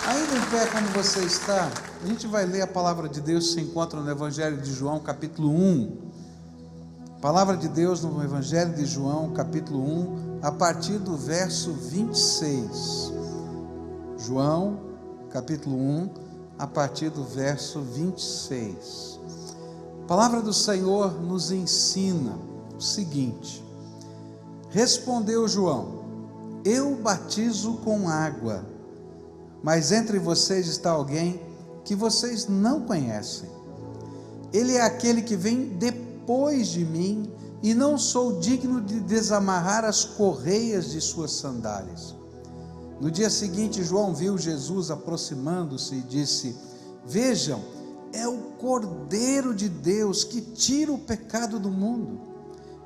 Ainda em pé como você está, a gente vai ler a palavra de Deus que se encontra no Evangelho de João, capítulo 1. Palavra de Deus no Evangelho de João, capítulo 1, a partir do verso 26. João, capítulo 1, a partir do verso 26. A palavra do Senhor nos ensina o seguinte: respondeu João: eu batizo com água, mas entre vocês está alguém que vocês não conhecem. Ele é aquele que vem depois de mim, e não sou digno de desamarrar as correias de suas sandálias. No dia seguinte, João viu Jesus aproximando-se e disse: vejam, é o Cordeiro de Deus que tira o pecado do mundo.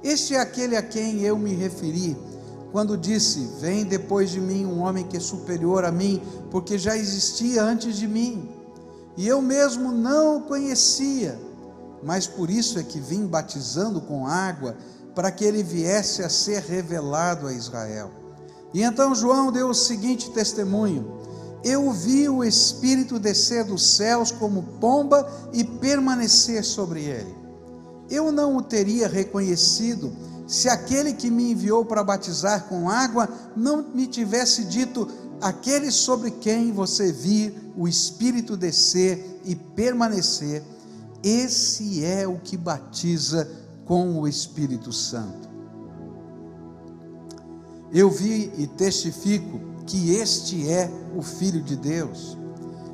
Este é aquele a quem eu me referi quando disse: vem depois de mim um homem que é superior a mim, porque já existia antes de mim, e eu mesmo não o conhecia, mas por isso é que vim batizando com água, para que ele viesse a ser revelado a Israel. E então João deu o seguinte testemunho: eu vi o Espírito descer dos céus como pomba e permanecer sobre ele. Eu não o teria reconhecido se aquele que me enviou para batizar com água não me tivesse dito: aquele sobre quem você vir o Espírito descer e permanecer, esse é o que batiza com o Espírito Santo. Eu vi e testifico que este é o Filho de Deus.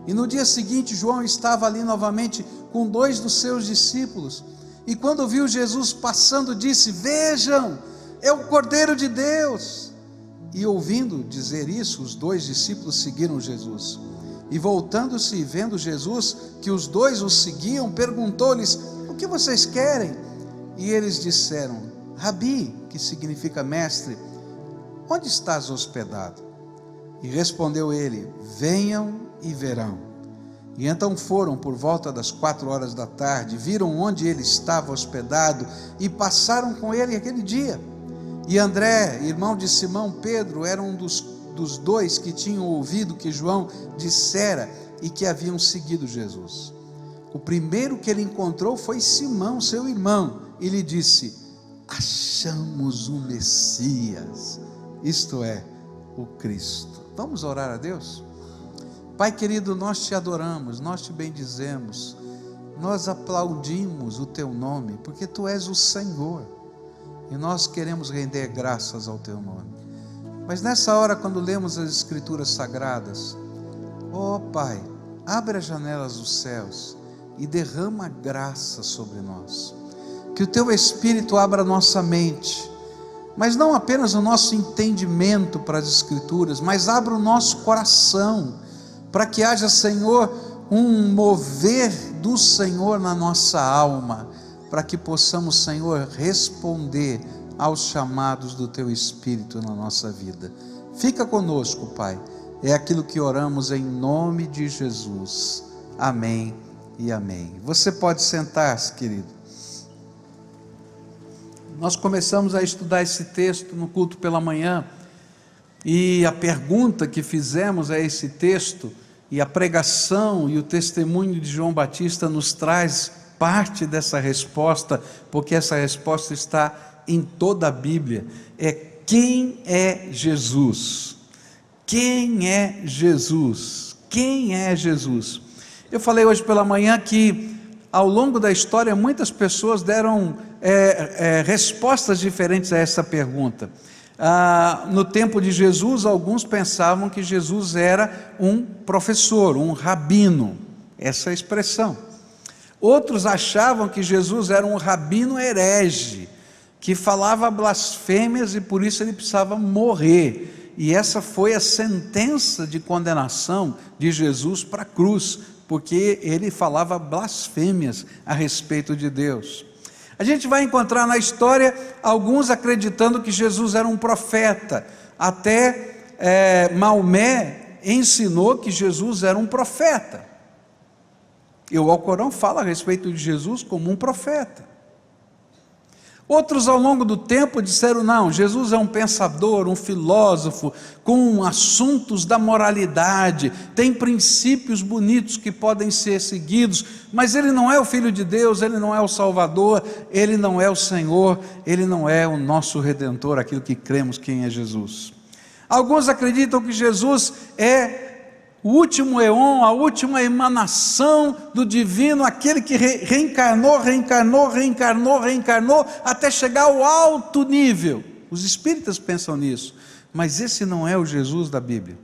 E no dia seguinte, João estava ali novamente com 2 dos seus discípulos, e quando viu Jesus passando, disse: vejam, é o Cordeiro de Deus. E ouvindo dizer isso, os 2 discípulos seguiram Jesus. E voltando-se e vendo Jesus, que os 2 o seguiam, perguntou-lhes: o que vocês querem? E eles disseram: Rabi, que significa mestre, onde estás hospedado? E respondeu ele: venham e verão. E então foram por volta das 4 horas da tarde, viram onde ele estava hospedado e passaram com ele aquele dia. E André, irmão de Simão Pedro, era um dos 2 que tinham ouvido que João dissera e que haviam seguido Jesus. O primeiro que ele encontrou foi Simão, seu irmão, e lhe disse: achamos o Messias, isto é, o Cristo. Vamos orar a Deus? Pai querido, nós te adoramos, nós te bendizemos, nós aplaudimos o teu nome, porque tu és o Senhor, e nós queremos render graças ao teu nome. Mas nessa hora, quando lemos as Escrituras Sagradas, ó Pai, abre as janelas dos céus e derrama graça sobre nós, que o teu Espírito abra a nossa mente, mas não apenas o nosso entendimento para as Escrituras, mas abra o nosso coração, para que haja, Senhor, um mover do Senhor na nossa alma, para que possamos, Senhor, responder aos chamados do teu Espírito na nossa vida. Fica conosco, Pai, é aquilo que oramos em nome de Jesus, amém e amém. Você pode sentar-se, querido. Nós começamos a estudar esse texto no culto pela manhã, e a pergunta que fizemos a esse texto, e a pregação e o testemunho de João Batista nos traz parte dessa resposta, porque essa resposta está em toda a Bíblia. É: quem é Jesus? Quem é Jesus? Quem é Jesus? Eu falei hoje pela manhã que ao longo da história muitas pessoas deram respostas diferentes a essa pergunta. No tempo de Jesus, alguns pensavam que Jesus era um professor, um rabino, essa é a expressão. Outros achavam que Jesus era um rabino herege, que falava blasfêmias e por isso ele precisava morrer. E essa foi a sentença de condenação de Jesus para a cruz, porque ele falava blasfêmias a respeito de Deus. A gente vai encontrar na história alguns acreditando que Jesus era um profeta. Até Maomé ensinou que Jesus era um profeta. E o Alcorão fala a respeito de Jesus como um profeta. Outros ao longo do tempo disseram, não, Jesus é um pensador, um filósofo, com assuntos da moralidade, tem princípios bonitos que podem ser seguidos, mas ele não é o Filho de Deus, ele não é o Salvador, ele não é o Senhor, ele não é o nosso Redentor, aquilo que cremos quem é Jesus. Alguns acreditam que Jesus é o último éon, a última emanação do divino, aquele que reencarnou, até chegar ao alto nível. Os espíritas pensam nisso, mas esse não é o Jesus da Bíblia.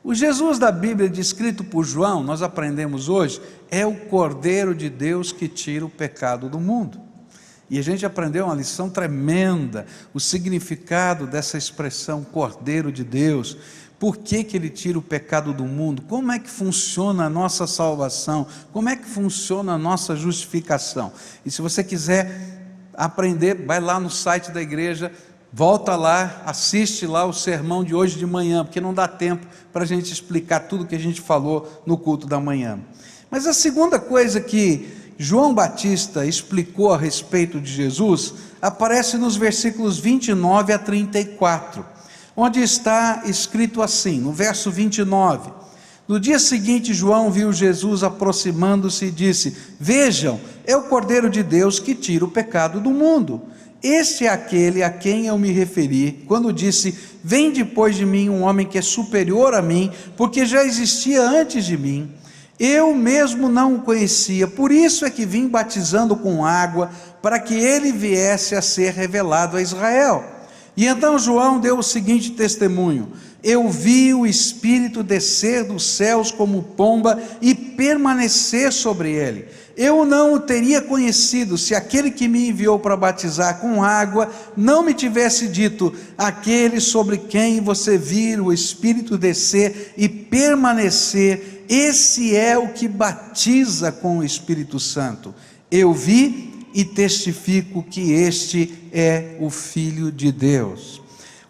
O Jesus da Bíblia, descrito por João, nós aprendemos hoje, é o Cordeiro de Deus que tira o pecado do mundo. E a gente aprendeu uma lição tremenda, o significado dessa expressão Cordeiro de Deus. Por que ele tira o pecado do mundo? Como é que funciona a nossa salvação? Como é que funciona a nossa justificação? E se você quiser aprender, vai lá no site da igreja, volta lá, assiste lá o sermão de hoje de manhã, porque não dá tempo para a gente explicar tudo que a gente falou no culto da manhã. Mas a segunda coisa que João Batista explicou a respeito de Jesus, aparece nos versículos 29 a 34, onde está escrito assim, no verso 29, no dia seguinte João viu Jesus aproximando-se e disse, vejam, é o Cordeiro de Deus que tira o pecado do mundo. Este é aquele a quem eu me referi, quando disse, vem depois de mim um homem que é superior a mim, porque já existia antes de mim. Eu mesmo não o conhecia, por isso é que vim batizando com água, para que ele viesse a ser revelado a Israel. E então João deu o seguinte testemunho, eu vi o Espírito descer dos céus como pomba e permanecer sobre ele. Eu não o teria conhecido se aquele que me enviou para batizar com água não me tivesse dito, aquele sobre quem você vir o Espírito descer e permanecer, esse é o que batiza com o Espírito Santo. Eu vi e testifico que este é o Filho de Deus.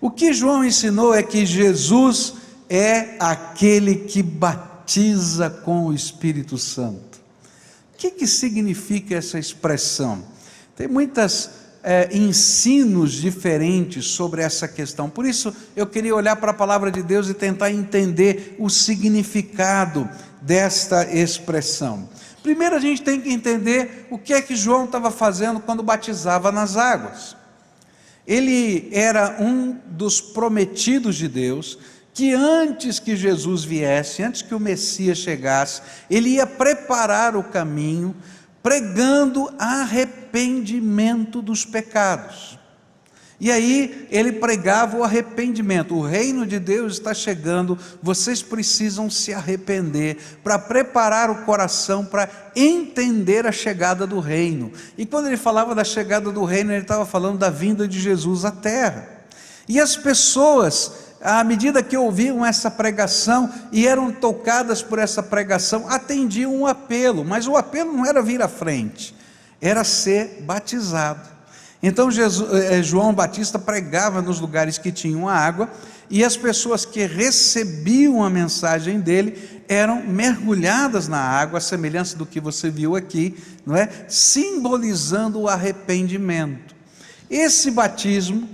O que João ensinou é que Jesus é aquele que batiza com o Espírito Santo. O que significa essa expressão? Tem muitos ensinos diferentes sobre essa questão, por isso eu queria olhar para a palavra de Deus e tentar entender o significado desta expressão. Primeiro a gente tem que entender o que é que João estava fazendo quando batizava nas águas. Ele era um dos prometidos de Deus, que antes que Jesus viesse, antes que o Messias chegasse, ele ia preparar o caminho, pregando arrependimento dos pecados. E aí ele pregava o arrependimento, o reino de Deus está chegando, vocês precisam se arrepender, para preparar o coração, para entender a chegada do reino. E quando ele falava da chegada do reino, ele estava falando da vinda de Jesus à terra. E as pessoas, à medida que ouviam essa pregação, e eram tocadas por essa pregação, atendiam um apelo, mas o apelo não era vir à frente, era ser batizado. Então João Batista pregava nos lugares que tinham água, e as pessoas que recebiam a mensagem dele eram mergulhadas na água, a semelhança do que você viu aqui, não é? Simbolizando o arrependimento. Esse batismo,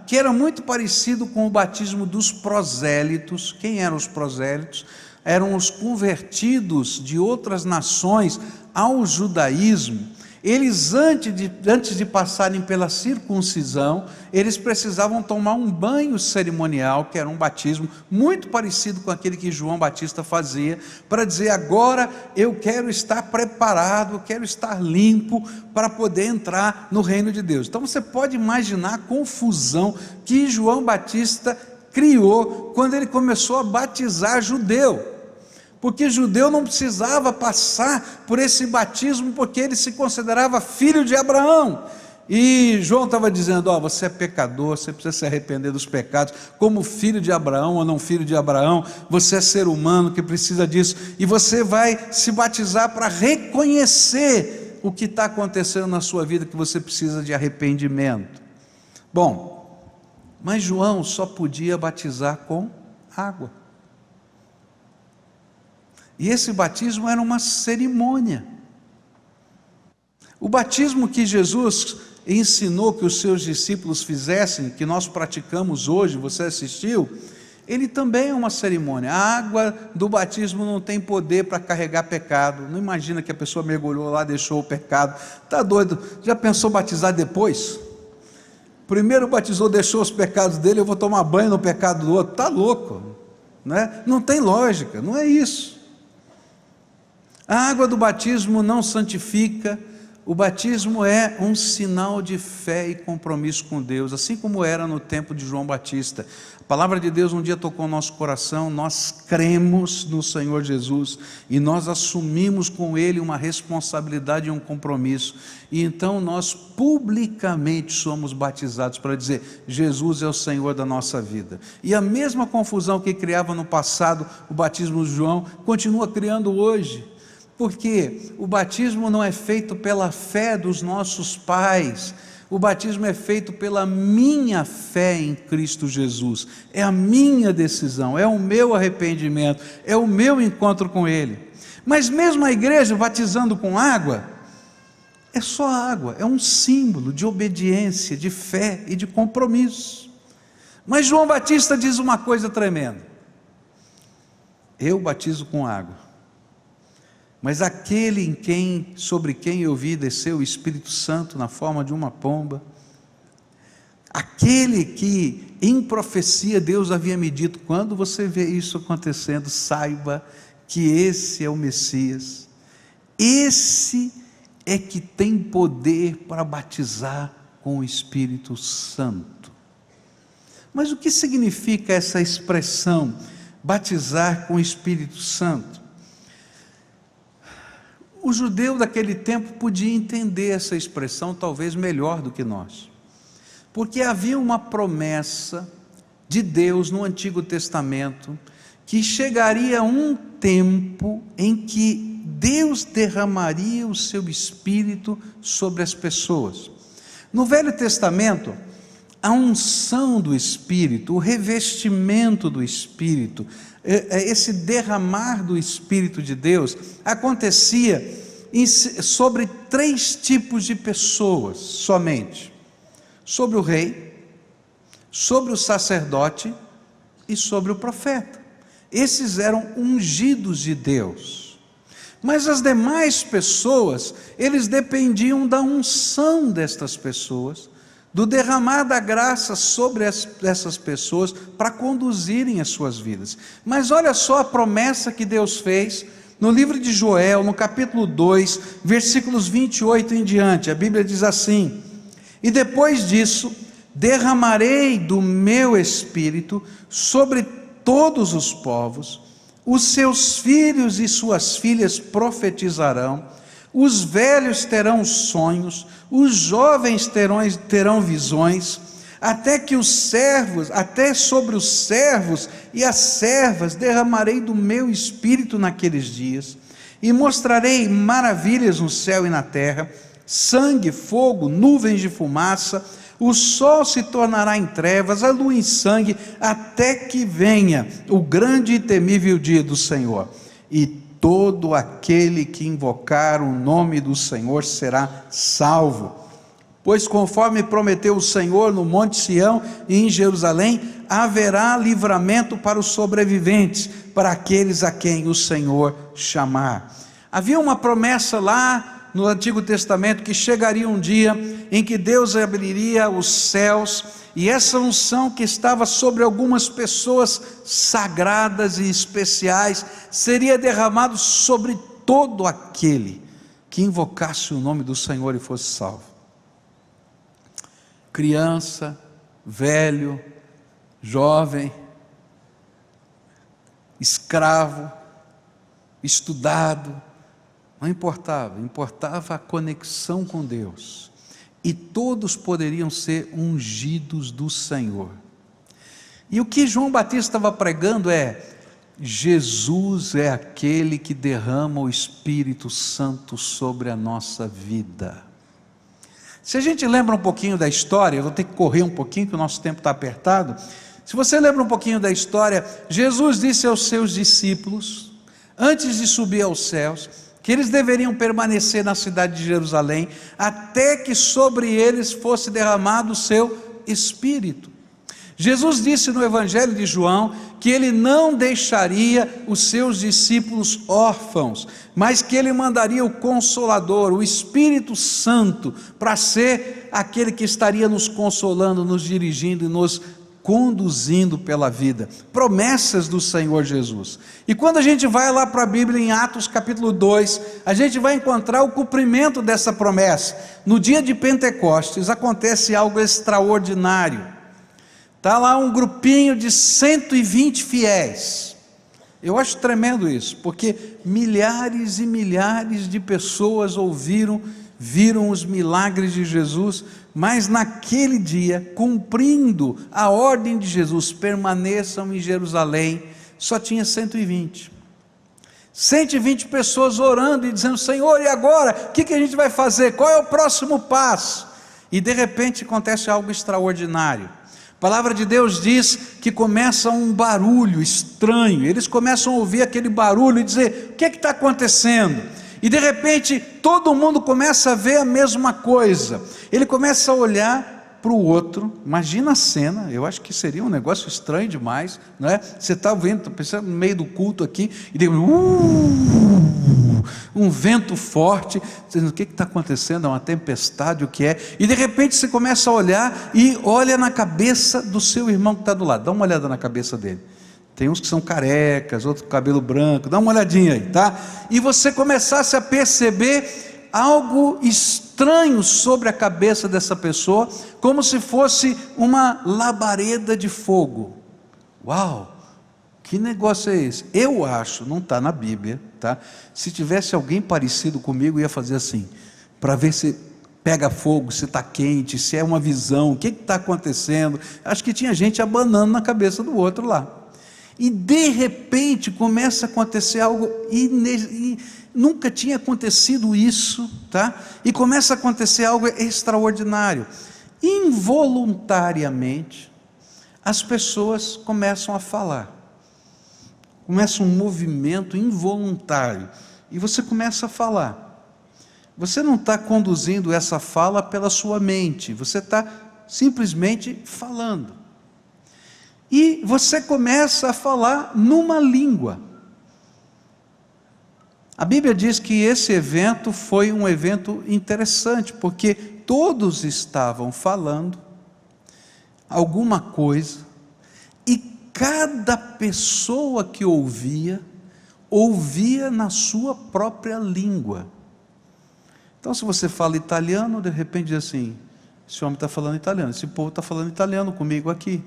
que era muito parecido com o batismo dos prosélitos. Quem eram os prosélitos? Eram os convertidos de outras nações ao judaísmo. Eles antes de passarem pela circuncisão, eles precisavam tomar um banho cerimonial, que era um batismo muito parecido com aquele que João Batista fazia, para dizer, agora eu quero estar preparado, eu quero estar limpo, para poder entrar no reino de Deus. Então você pode imaginar a confusão que João Batista criou, quando ele começou a batizar judeu. Porque judeu não precisava passar por esse batismo, porque ele se considerava filho de Abraão. E João estava dizendo, você é pecador, você precisa se arrepender dos pecados, como filho de Abraão ou não filho de Abraão, você é ser humano que precisa disso, e você vai se batizar para reconhecer o que está acontecendo na sua vida, que você precisa de arrependimento. Bom, mas João só podia batizar com água. E esse batismo era uma cerimônia. O batismo que Jesus ensinou que os seus discípulos fizessem, que nós praticamos hoje, você assistiu, ele também é uma cerimônia. A água do batismo não tem poder para carregar pecado. Não imagina que a pessoa mergulhou lá, deixou o pecado. Está doido? Já pensou batizar depois? Primeiro batizou, deixou os pecados dele, eu vou tomar banho no pecado do outro. Está louco, né? Não tem lógica, não é isso. A água do batismo não santifica. O batismo é um sinal de fé e compromisso com Deus, assim como era no tempo de João Batista. A palavra de Deus um dia tocou o nosso coração, nós cremos no Senhor Jesus e nós assumimos com Ele uma responsabilidade e um compromisso, e então nós publicamente somos batizados para dizer: Jesus é o Senhor da nossa vida. E a mesma confusão que criava no passado o batismo de João, continua criando hoje. Porque o batismo não é feito pela fé dos nossos pais, o batismo é feito pela minha fé em Cristo Jesus, é a minha decisão, é o meu arrependimento, é o meu encontro com Ele. Mas mesmo a igreja batizando com água, é só água, é um símbolo de obediência, de fé e de compromisso. Mas João Batista diz uma coisa tremenda: eu batizo com água, mas aquele sobre quem eu vi descer o Espírito Santo na forma de uma pomba, aquele que em profecia Deus havia me dito: quando você vê isso acontecendo, saiba que esse é o Messias, esse é que tem poder para batizar com o Espírito Santo. Mas o que significa essa expressão, batizar com o Espírito Santo? O judeu daquele tempo podia entender essa expressão talvez melhor do que nós, porque havia uma promessa de Deus no Antigo Testamento, que chegaria um tempo em que Deus derramaria o seu Espírito sobre as pessoas. No Velho Testamento, a unção do Espírito, o revestimento do Espírito, esse derramar do Espírito de Deus, acontecia sobre 3 tipos de pessoas somente: sobre o rei, sobre o sacerdote e sobre o profeta. Esses eram ungidos de Deus. Mas as demais pessoas, eles dependiam da unção destas pessoas, do derramar da graça sobre essas pessoas para conduzirem as suas vidas. Mas olha só a promessa que Deus fez no livro de Joel, no capítulo 2, versículos 28 em diante. A Bíblia diz assim: e depois disso derramarei do meu Espírito sobre todos os povos, os seus filhos e suas filhas profetizarão, os velhos terão sonhos, os jovens terão visões, até sobre os servos e as servas derramarei do meu Espírito naqueles dias, e mostrarei maravilhas no céu e na terra, sangue, fogo, nuvens de fumaça, o sol se tornará em trevas, a lua em sangue, até que venha o grande e temível dia do Senhor, e todo aquele que invocar o nome do Senhor será salvo. Pois conforme prometeu o Senhor no monte Sião e em Jerusalém, haverá livramento para os sobreviventes, para aqueles a quem o Senhor chamar. Havia uma promessa lá no Antigo Testamento que chegaria um dia em que Deus abriria os céus, e essa unção que estava sobre algumas pessoas sagradas e especiais seria derramado sobre todo aquele que invocasse o nome do Senhor e fosse salvo. Criança, velho, jovem, escravo, estudado, não importava, importava a conexão com Deus, e todos poderiam ser ungidos do Senhor. E o que João Batista estava pregando é: Jesus é aquele que derrama o Espírito Santo sobre a nossa vida. Se a gente lembra um pouquinho da história, eu vou ter que correr um pouquinho, que o nosso tempo está apertado. Se você lembra um pouquinho da história, Jesus disse aos seus discípulos, antes de subir aos céus, que eles deveriam permanecer na cidade de Jerusalém, até que sobre eles fosse derramado o seu Espírito. Jesus disse no Evangelho de João, que Ele não deixaria os seus discípulos órfãos, mas que Ele mandaria o Consolador, o Espírito Santo, para ser aquele que estaria nos consolando, nos dirigindo e nos conduzindo pela vida. Promessas do Senhor Jesus. E quando a gente vai lá para a Bíblia, em Atos capítulo 2, a gente vai encontrar o cumprimento dessa promessa. No dia de Pentecostes acontece algo extraordinário. Está lá um grupinho de 120 fiéis. Eu acho tremendo isso, porque milhares e milhares de pessoas viram os milagres de Jesus, mas naquele dia, cumprindo a ordem de Jesus, permaneçam em Jerusalém, só tinha 120. 120 pessoas orando e dizendo: Senhor, e agora? O que a gente vai fazer? Qual é o próximo passo? E de repente acontece algo extraordinário. A palavra de Deus diz que começa um barulho estranho, eles começam a ouvir aquele barulho e dizer: o que está acontecendo? E de repente todo mundo começa a ver a mesma coisa, ele começa a olhar para o outro, imagina a cena, eu acho que seria um negócio estranho demais, não é? Você está vendo, está pensando no meio do culto aqui, e de um vento forte, dizendo: o que está acontecendo? É uma tempestade, o que é? E de repente você começa a olhar e olha na cabeça do seu irmão que está do lado, dá uma olhada na cabeça dele. Tem uns que são carecas, outros com cabelo branco, dá uma olhadinha aí, tá? E você começasse a perceber algo estranho sobre a cabeça dessa pessoa, como se fosse uma labareda de fogo. Uau! Que negócio é esse? Eu acho, não está na Bíblia, tá? Se tivesse alguém parecido comigo, ia fazer assim, para ver se pega fogo, se está quente, se é uma visão, o que está acontecendo. Acho que tinha gente abanando na cabeça do outro lá. E de repente começa a acontecer algo, nunca tinha acontecido isso, tá? E começa a acontecer algo extraordinário. Involuntariamente, as pessoas começam a falar. Começa um movimento involuntário, e você começa a falar. Você não está conduzindo essa fala pela sua mente, você está simplesmente falando. E você começa a falar numa língua. A Bíblia diz que esse evento foi um evento interessante, porque todos estavam falando alguma coisa, e cada pessoa que ouvia na sua própria língua. Então, se você fala italiano, de repente diz assim: esse homem está falando italiano, esse povo está falando italiano comigo aqui.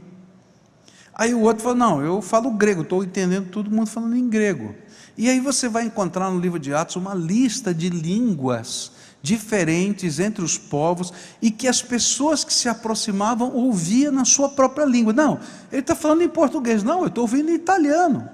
Aí o outro fala: não, eu falo grego, estou entendendo todo mundo falando em grego. E aí você vai encontrar no livro de Atos uma lista de línguas diferentes entre os povos, e que as pessoas que se aproximavam ouviam na sua própria língua. Não, ele está falando em português. Não, eu estou ouvindo em italiano.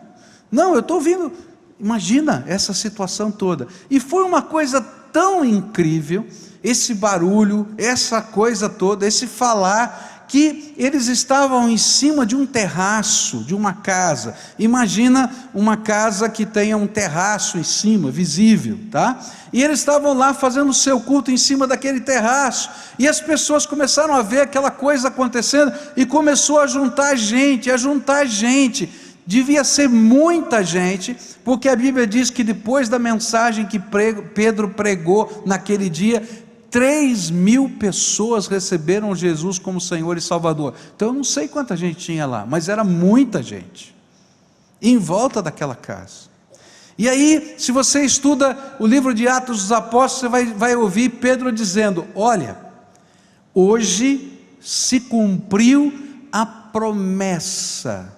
Não, eu estou ouvindo. Imagina essa situação toda. E foi uma coisa tão incrível, esse barulho, essa coisa toda, esse falar, que eles estavam em cima de um terraço, de uma casa. Imagina uma casa que tenha um terraço em cima, visível, tá? E eles estavam lá fazendo o seu culto em cima daquele terraço, e as pessoas começaram a ver aquela coisa acontecendo, e começou a juntar gente, devia ser muita gente, porque a Bíblia diz que depois da mensagem que Pedro pregou naquele dia, 3.000 pessoas receberam Jesus como Senhor e Salvador. Então eu não sei quanta gente tinha lá, mas era muita gente, em volta daquela casa. E aí, se você estuda o livro de Atos dos Apóstolos, você vai ouvir Pedro dizendo: olha, hoje se cumpriu a promessa,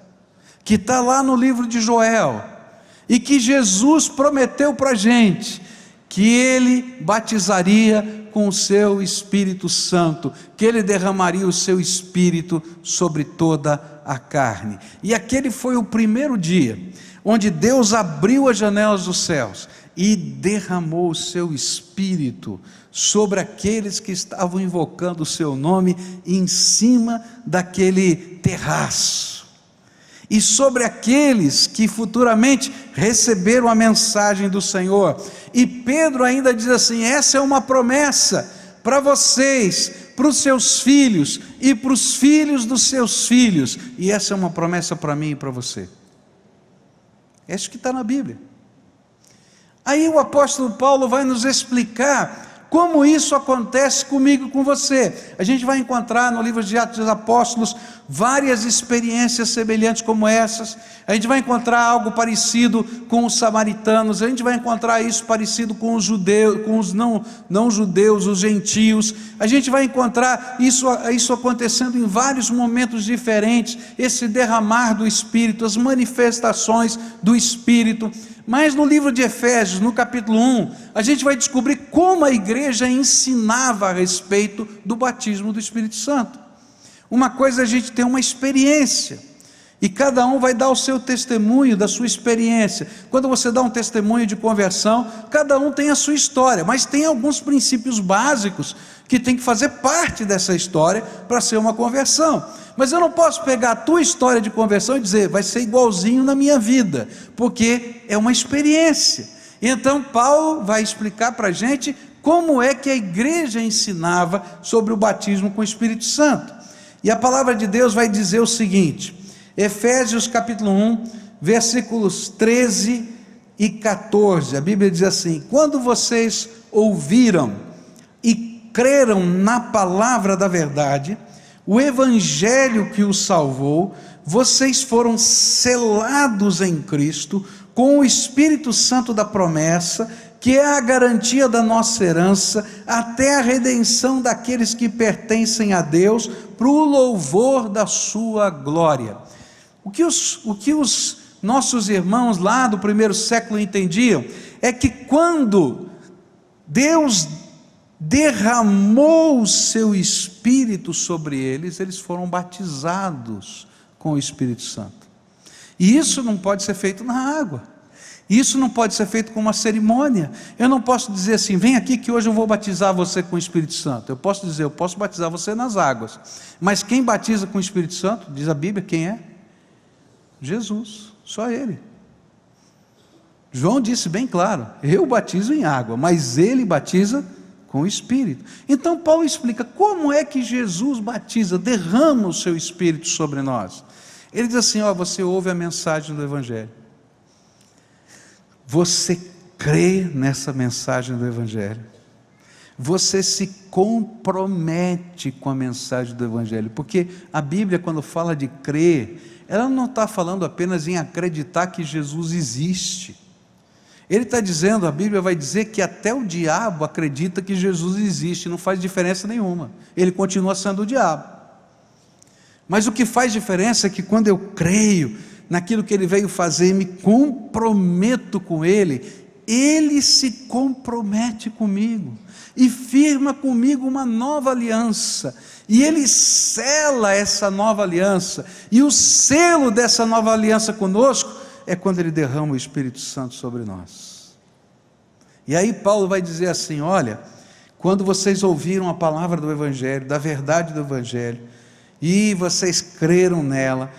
que está lá no livro de Joel, e que Jesus prometeu para a gente, que Ele batizaria com o seu Espírito Santo, que Ele derramaria o seu Espírito sobre toda a carne. E aquele foi o primeiro dia, onde Deus abriu as janelas dos céus, e derramou o seu Espírito sobre aqueles que estavam invocando o seu nome, em cima daquele terraço. e sobre aqueles que futuramente receberam a mensagem do Senhor. E Pedro ainda diz assim: essa é uma promessa para vocês, para os seus filhos e para os filhos dos seus filhos, e essa é uma promessa para mim e para você. É isso que está na Bíblia. Aí o apóstolo Paulo vai nos explicar como isso acontece comigo e com você. A gente vai encontrar no livro de Atos dos Apóstolos várias experiências semelhantes como essas. A gente vai encontrar algo parecido com os samaritanos, a gente vai encontrar isso parecido com os judeus, com os não judeus, os gentios. A gente vai encontrar isso acontecendo em vários momentos diferentes, esse derramar do Espírito, as manifestações do Espírito. Mas no livro de Efésios, no capítulo 1, a gente vai descobrir como a igreja ensinava a respeito do batismo do Espírito Santo. Uma coisa é a gente ter uma experiência, e cada um vai dar o seu testemunho da sua experiência. Quando você dá um testemunho de conversão, cada um tem a sua história, mas tem alguns princípios básicos que tem que fazer parte dessa história para ser uma conversão. Mas eu não posso pegar a tua história de conversão e dizer, vai ser igualzinho na minha vida, porque é uma experiência. Então Paulo vai explicar para a gente como é que a igreja ensinava sobre o batismo com o Espírito Santo. E a palavra de Deus vai dizer o seguinte, Efésios capítulo 1, versículos 13 e 14, a Bíblia diz assim: quando vocês ouviram e creram na palavra da verdade, o evangelho que os salvou, vocês foram selados em Cristo, com o Espírito Santo da promessa, que é a garantia da nossa herança, até a redenção daqueles que pertencem a Deus, para o louvor da sua glória. O que os nossos irmãos lá do primeiro século entendiam, é que quando Deus derramou o seu Espírito sobre eles, eles foram batizados com o Espírito Santo. E isso não pode ser feito na água, isso não pode ser feito com uma cerimônia. Eu não posso dizer assim, vem aqui que hoje eu vou batizar você com o Espírito Santo. Eu posso dizer, eu posso batizar você nas águas, mas quem batiza com o Espírito Santo, diz a Bíblia, quem é? Jesus, só Ele. João disse bem claro, eu batizo em água, mas Ele batiza com o Espírito. Então Paulo explica como é que Jesus batiza, derrama o seu Espírito sobre nós. Ele diz assim, você ouve a mensagem do Evangelho, você crê nessa mensagem do Evangelho, você se compromete com a mensagem do Evangelho, porque a Bíblia, quando fala de crer, ela não está falando apenas em acreditar que Jesus existe. Ele está dizendo, a Bíblia vai dizer que até o diabo acredita que Jesus existe, não faz diferença nenhuma, ele continua sendo o diabo. Mas o que faz diferença é que quando eu creio naquilo que Ele veio fazer e me comprometo com Ele, Ele se compromete comigo, e firma comigo uma nova aliança, e Ele sela essa nova aliança, e o selo dessa nova aliança conosco, é quando Ele derrama o Espírito Santo sobre nós. E aí Paulo vai dizer assim, olha, quando vocês ouviram a palavra do Evangelho, da verdade do Evangelho, e vocês creram nela,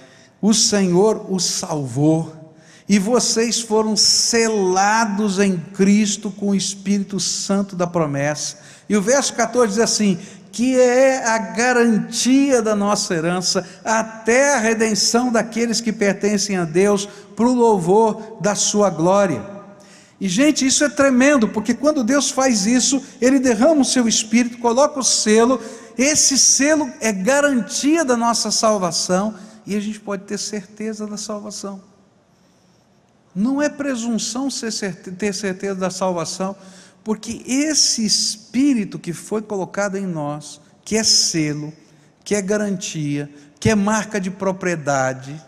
o Senhor os salvou, e vocês foram selados em Cristo com o Espírito Santo da promessa. E o verso 14 diz assim, que é a garantia da nossa herança, até a redenção daqueles que pertencem a Deus, para o louvor da sua glória. E gente, isso é tremendo, porque quando Deus faz isso, Ele derrama o seu Espírito, coloca o selo, esse selo é garantia da nossa salvação, e a gente pode ter certeza da salvação. Não é presunção ter certeza da salvação, porque esse Espírito que foi colocado em nós, que é selo, que é garantia, que é marca de propriedade,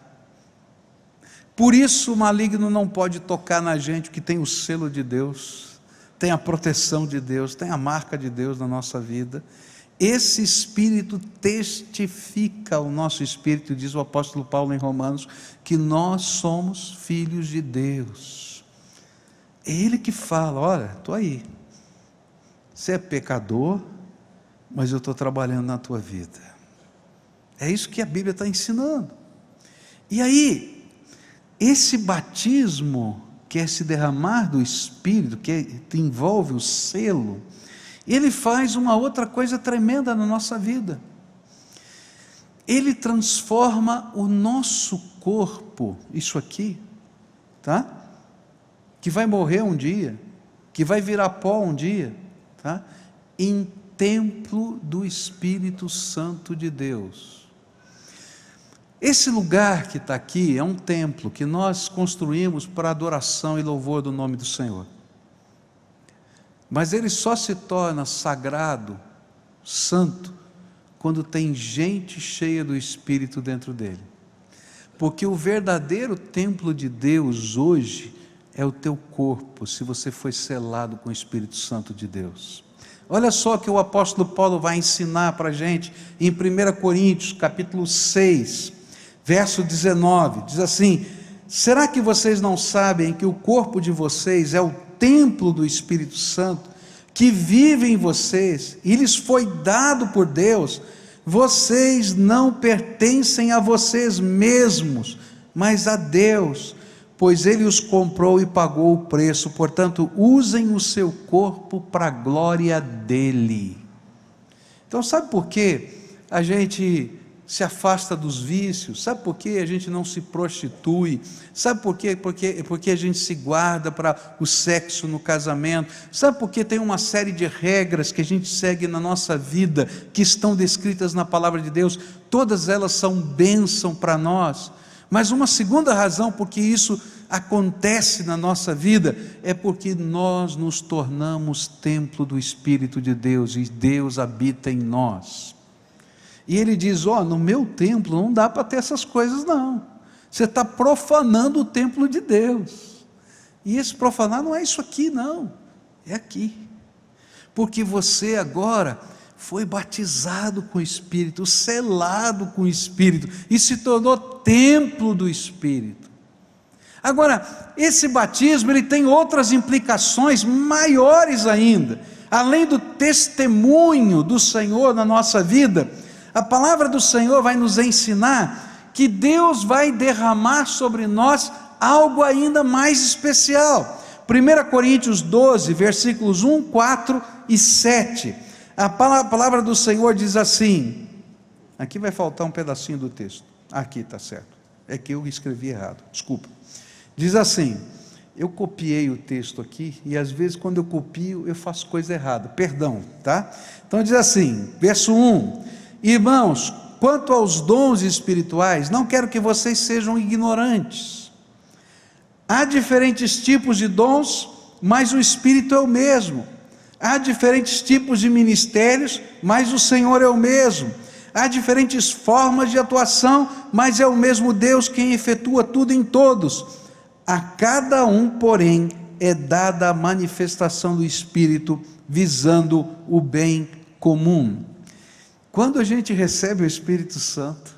por isso o maligno não pode tocar na gente, que tem o selo de Deus, tem a proteção de Deus, tem a marca de Deus na nossa vida. Esse Espírito testifica o nosso espírito, diz o apóstolo Paulo em Romanos, que nós somos filhos de Deus. É Ele que fala, olha, estou aí, você é pecador, mas eu estou trabalhando na tua vida. É isso que a Bíblia está ensinando. E aí, esse batismo, que é se derramar do Espírito, que envolve o selo, ele faz uma outra coisa tremenda na nossa vida. Ele transforma o nosso corpo, isso aqui, tá? Que vai morrer um dia, que vai virar pó um dia, tá? Em templo do Espírito Santo de Deus. Esse lugar que está aqui é um templo que nós construímos para adoração e louvor do nome do Senhor. Mas ele só se torna sagrado, santo, quando tem gente cheia do Espírito dentro dele. Porque o verdadeiro templo de Deus hoje é o teu corpo, se você foi selado com o Espírito Santo de Deus. Olha só que o apóstolo Paulo vai ensinar para a gente em 1 Coríntios, capítulo 6, verso 19, diz assim: será que vocês não sabem que o corpo de vocês é o templo do Espírito Santo, que vive em vocês, e lhes foi dado por Deus? Vocês não pertencem a vocês mesmos, mas a Deus, pois Ele os comprou e pagou o preço. Portanto, usem o seu corpo para a glória dEle. Então, sabe por que a gente se afasta dos vícios? Sabe por que a gente não se prostitui? Sabe por quê? Porque a gente se guarda para o sexo no casamento? Sabe por que tem uma série de regras que a gente segue na nossa vida, que estão descritas na palavra de Deus? Todas elas são bênção para nós. Mas uma segunda razão porque isso acontece na nossa vida é porque nós nos tornamos templo do Espírito de Deus, e Deus habita em nós. E ele diz: no meu templo não dá para ter essas coisas não, você está profanando o templo de Deus. E esse profanar não é isso aqui não, é aqui, porque você agora foi batizado com o Espírito, selado com o Espírito, e se tornou templo do Espírito. Agora, esse batismo ele tem outras implicações maiores ainda. Além do testemunho do Senhor na nossa vida, a palavra do Senhor vai nos ensinar que Deus vai derramar sobre nós algo ainda mais especial. 1 Coríntios 12, versículos 1, 4 e 7, a palavra do Senhor diz assim, aqui vai faltar um pedacinho do texto, aqui está certo, é que eu escrevi errado, desculpa. Diz assim, eu copiei o texto aqui, e às vezes quando eu copio, eu faço coisa errada, perdão, tá? Então diz assim, verso 1, irmãos, quanto aos dons espirituais, não quero que vocês sejam ignorantes. Há diferentes tipos de dons, mas o Espírito é o mesmo. Há diferentes tipos de ministérios, mas o Senhor é o mesmo. Há diferentes formas de atuação, mas é o mesmo Deus quem efetua tudo em todos. A cada um, porém, é dada a manifestação do Espírito, visando o bem comum. Quando a gente recebe o Espírito Santo,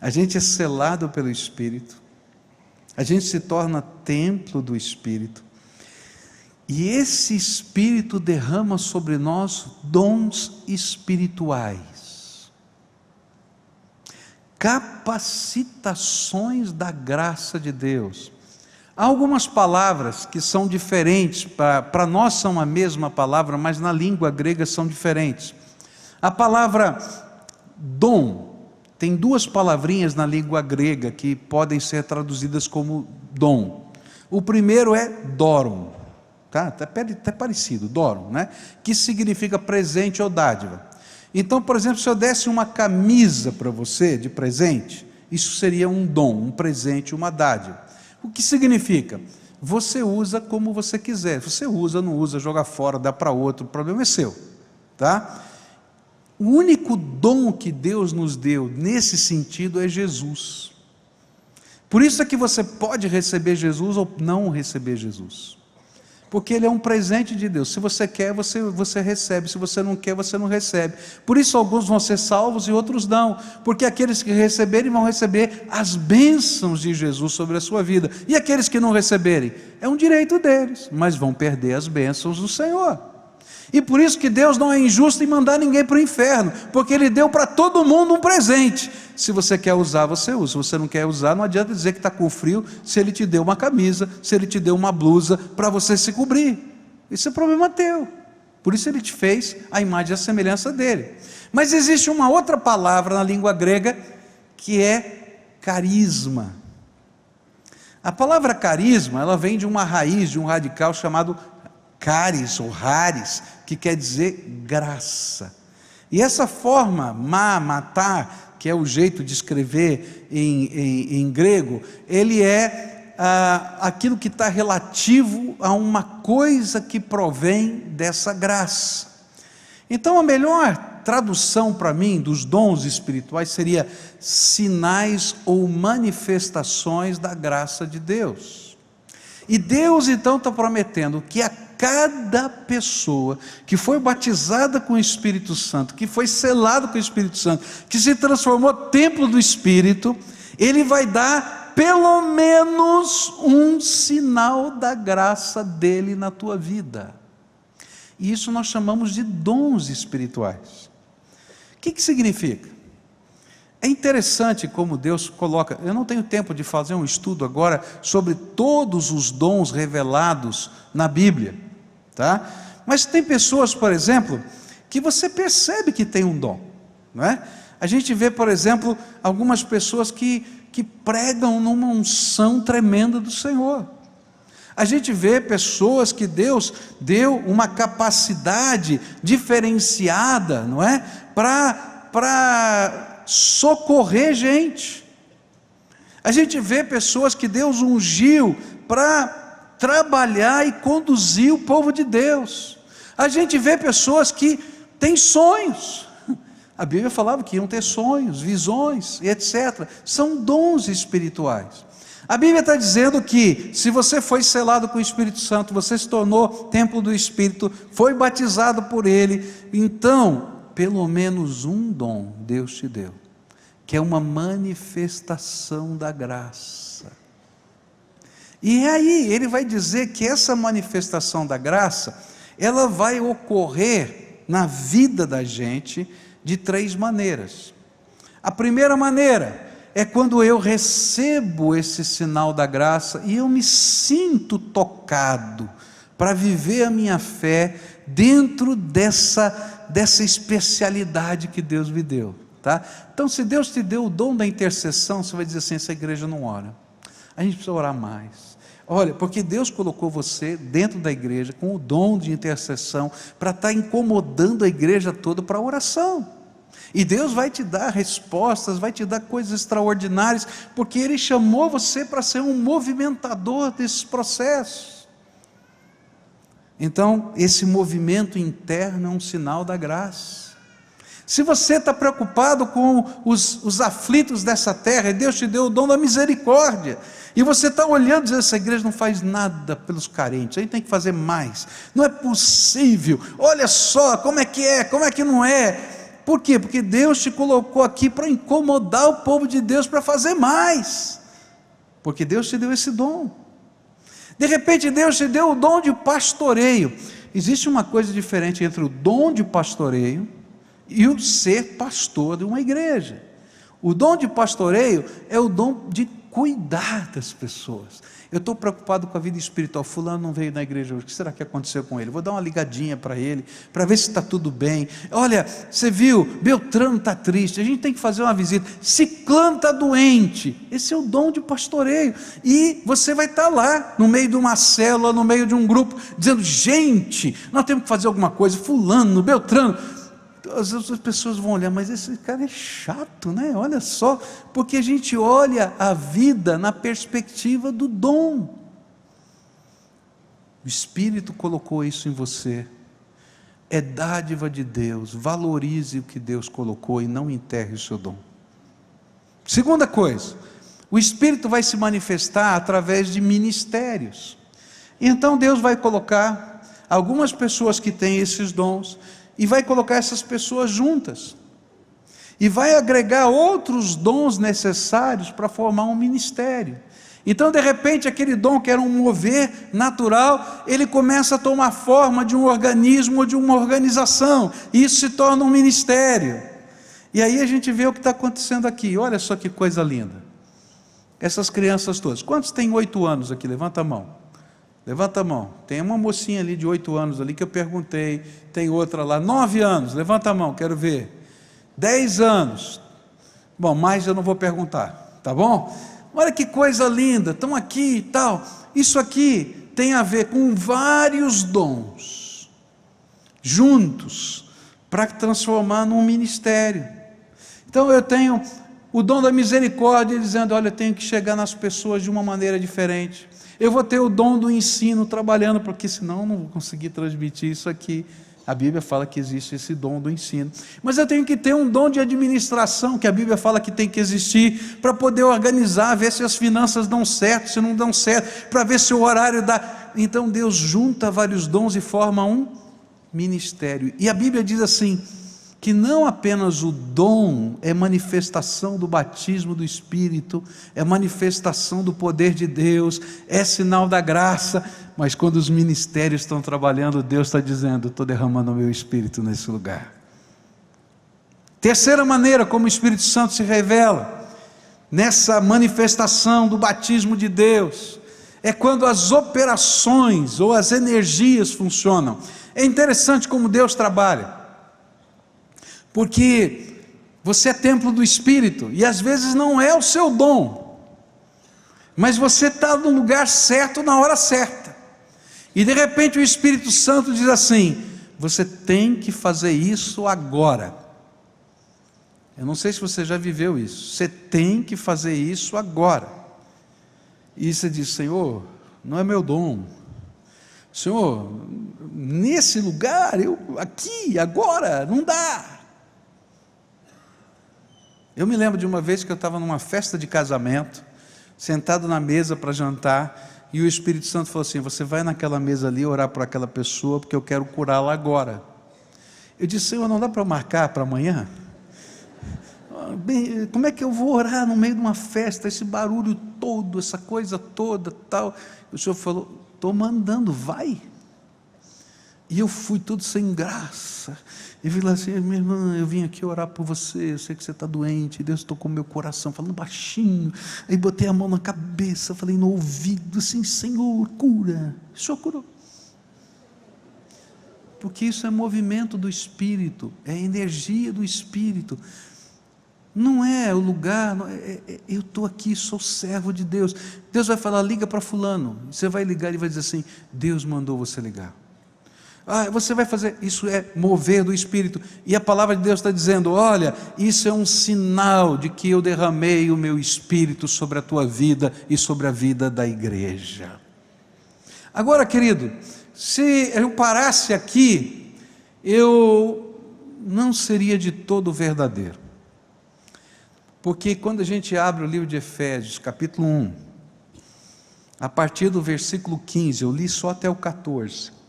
a gente é selado pelo Espírito, a gente se torna templo do Espírito, e esse Espírito derrama sobre nós dons espirituais, capacitações da graça de Deus. Há algumas palavras que são diferentes, para nós são a mesma palavra, mas na língua grega são diferentes. A palavra dom, tem duas palavrinhas na língua grega que podem ser traduzidas como dom. O primeiro é doron, tá? Até parecido, doron, né? Que significa presente ou dádiva. Então, por exemplo, se eu desse uma camisa para você de presente, isso seria um dom, um presente, uma dádiva. O que significa? Você usa como você quiser, você usa, não usa, joga fora, dá para outro, o problema é seu, tá? O único dom que Deus nos deu nesse sentido é Jesus. Por isso é que você pode receber Jesus ou não receber Jesus, porque Ele é um presente de Deus. Se você quer, você recebe, se você não quer, você não recebe. Por isso alguns vão ser salvos e outros não, porque aqueles que receberem vão receber as bênçãos de Jesus sobre a sua vida, e aqueles que não receberem, é um direito deles, mas vão perder as bênçãos do Senhor. E por isso que Deus não é injusto em mandar ninguém para o inferno, porque Ele deu para todo mundo um presente. Se você quer usar, você usa. Se você não quer usar, não adianta dizer que está com frio, se Ele te deu uma camisa, se Ele te deu uma blusa para você se cobrir. Isso é problema teu. Por isso Ele te fez a imagem e a semelhança dEle. Mas existe uma outra palavra na língua grega, que é carisma. A palavra carisma, ela vem de uma raiz, de um radical chamado caris ou raris, que quer dizer graça. E essa forma, matar, que é o jeito de escrever em grego, ele é aquilo que está relativo a uma coisa que provém dessa graça. Então a melhor tradução para mim dos dons espirituais seria sinais ou manifestações da graça de Deus. E Deus então está prometendo que a cada pessoa que foi batizada com o Espírito Santo, que foi selado com o Espírito Santo, que se transformou templo do Espírito, Ele vai dar pelo menos um sinal da graça dEle na tua vida. E isso nós chamamos de dons espirituais. O que significa? É interessante como Deus coloca, eu não tenho tempo de fazer um estudo agora sobre todos os dons revelados na Bíblia, tá? Mas tem pessoas, por exemplo, que você percebe que tem um dom, não é? A gente vê, por exemplo, algumas pessoas que pregam numa unção tremenda do Senhor. A gente vê pessoas que Deus deu uma capacidade diferenciada, não é? Para socorrer gente. A gente vê pessoas que Deus ungiu para trabalhar e conduzir o povo de Deus. A gente vê pessoas que têm sonhos. A Bíblia falava que iam ter sonhos, visões e etc. São dons espirituais. A Bíblia está dizendo que se você foi selado com o Espírito Santo, você se tornou templo do Espírito, foi batizado por Ele, então pelo menos um dom Deus te deu, que é uma manifestação da graça. E aí Ele vai dizer que essa manifestação da graça, ela vai ocorrer na vida da gente de três maneiras. A primeira maneira é quando eu recebo esse sinal da graça e eu me sinto tocado para viver a minha fé dentro dessa especialidade que Deus me deu, tá? Então, se Deus te deu o dom da intercessão, você vai dizer assim: essa igreja não ora, a gente precisa orar mais. Olha, porque Deus colocou você dentro da igreja com o dom de intercessão para estar incomodando a igreja toda para a oração. E Deus vai te dar respostas, vai te dar coisas extraordinárias, porque Ele chamou você para ser um movimentador desses processos. Então, esse movimento interno é um sinal da graça. Se você está preocupado com os aflitos dessa terra, e Deus te deu o dom da misericórdia, e você está olhando e dizendo: essa igreja não faz nada pelos carentes, a gente tem que fazer mais, não é possível, olha só como é que não é. Por quê? Porque Deus te colocou aqui para incomodar o povo de Deus para fazer mais, porque Deus te deu esse dom. De repente Deus te deu o dom de pastoreio. Existe uma coisa diferente entre o dom de pastoreio e o ser pastor de uma igreja. O dom de pastoreio é o dom de cuidar das pessoas. Eu estou preocupado com a vida espiritual, fulano não veio na igreja hoje, o que será que aconteceu com ele? Vou dar uma ligadinha para ele, para ver se está tudo bem. Olha, você viu, Beltrano está triste, a gente tem que fazer uma visita. Ciclano está doente. Esse é o dom de pastoreio. E você vai estar lá, no meio de uma célula, no meio de um grupo, dizendo: gente, nós temos que fazer alguma coisa, fulano, Beltrano. As outras pessoas vão olhar: mas esse cara é chato, né? Olha só, porque a gente olha a vida na perspectiva do dom. O Espírito colocou isso em você, é dádiva de Deus. Valorize o que Deus colocou e não enterre o seu dom. Segunda coisa, o Espírito vai se manifestar através de ministérios. Então Deus vai colocar algumas pessoas que têm esses dons e vai colocar essas pessoas juntas, e vai agregar outros dons necessários para formar um ministério. Então, de repente, aquele dom que era um mover natural, ele começa a tomar forma de um organismo ou de uma organização, e isso se torna um ministério. E aí a gente vê o que está acontecendo aqui. Olha só que coisa linda. Essas crianças todas, quantos têm 8 anos aqui? Levanta a mão. Levanta a mão. Tem uma mocinha ali de 8 anos ali que eu perguntei, tem outra lá, 9 anos, levanta a mão, quero ver. 10 anos. Bom, mais eu não vou perguntar, tá bom? Olha que coisa linda, estão aqui e tal. Isso aqui tem a ver com vários dons juntos para transformar num ministério. Então eu tenho o dom da misericórdia, dizendo: olha, eu tenho que chegar nas pessoas de uma maneira diferente. Eu vou ter o dom do ensino trabalhando, porque senão eu não vou conseguir transmitir isso aqui. A Bíblia fala que existe esse dom do ensino. Mas eu tenho que ter um dom de administração, que a Bíblia fala que tem que existir, para poder organizar, ver se as finanças dão certo, se não dão certo, para ver se o horário dá. Então Deus junta vários dons e forma um ministério. E a Bíblia diz assim, que não apenas o dom é manifestação do batismo do Espírito, é manifestação do poder de Deus, é sinal da graça, mas quando os ministérios estão trabalhando, Deus está dizendo: estou derramando o meu Espírito nesse lugar. Terceira maneira como o Espírito Santo se revela, nessa manifestação do batismo de Deus, é quando as operações ou as energias funcionam. É interessante como Deus trabalha, porque você é templo do Espírito, e às vezes não é o seu dom, mas você está no lugar certo, na hora certa, e de repente o Espírito Santo diz assim: você tem que fazer isso agora. Eu não sei se você já viveu isso, você tem que fazer isso agora, e você diz: Senhor, não é meu dom, Senhor, nesse lugar, aqui, agora, não dá. Eu me lembro de uma vez que eu estava numa festa de casamento, sentado na mesa para jantar, e o Espírito Santo falou assim: você vai naquela mesa ali orar por aquela pessoa, porque eu quero curá-la agora. Eu disse: Senhor, não dá para marcar para amanhã? Bem, como é que eu vou orar no meio de uma festa, esse barulho todo, essa coisa toda, tal? O Senhor falou: estou mandando, vai. E eu fui todo sem graça, e vi lá assim: minha irmã, eu vim aqui orar por você, eu sei que você está doente, Deus tocou meu coração, falando baixinho, aí botei a mão na cabeça, falei no ouvido assim: Senhor, cura. O Senhor curou, porque isso é movimento do Espírito, é energia do Espírito, não é o lugar, eu estou aqui, sou servo de Deus. Deus vai falar: liga para fulano, você vai ligar e vai dizer assim: Deus mandou você ligar. Você vai fazer, isso é mover do Espírito, e a palavra de Deus está dizendo: olha, isso é um sinal de que eu derramei o meu Espírito sobre a tua vida e sobre a vida da igreja. Agora, querido, se eu parasse aqui, eu não seria de todo verdadeiro, porque quando a gente abre o livro de Efésios, capítulo 1, a partir do versículo 15, eu li só até o 14,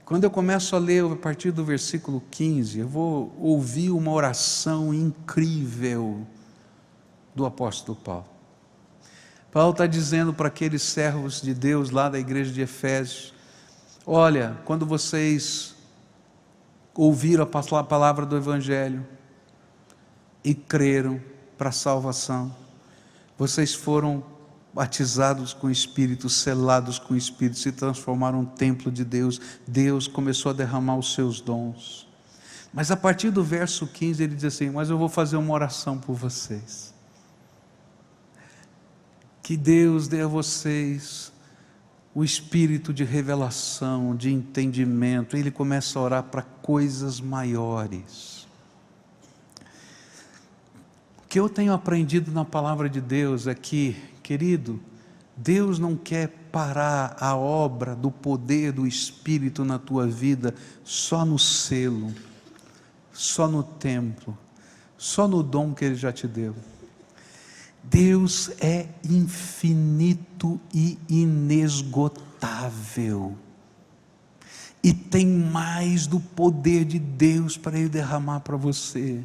quando eu começo a ler a partir do versículo 15, eu vou ouvir uma oração incrível do apóstolo Paulo. Paulo está dizendo para aqueles servos de Deus lá da igreja de Efésios: olha, quando vocês ouviram a palavra do Evangelho e creram para a salvação, vocês foram batizados com o Espírito, selados com o Espírito, se transformaram num templo de Deus. Deus começou a derramar os seus dons, mas a partir do verso 15 ele diz assim: mas eu vou fazer uma oração por vocês, que Deus dê a vocês o espírito de revelação, de entendimento. Ele começa a orar para coisas maiores. O que eu tenho aprendido na palavra de Deus é que, querido, Deus não quer parar a obra do poder do Espírito na tua vida só no selo, só no templo, só no dom que Ele já te deu. Deus é infinito e inesgotável, e tem mais do poder de Deus para Ele derramar para você.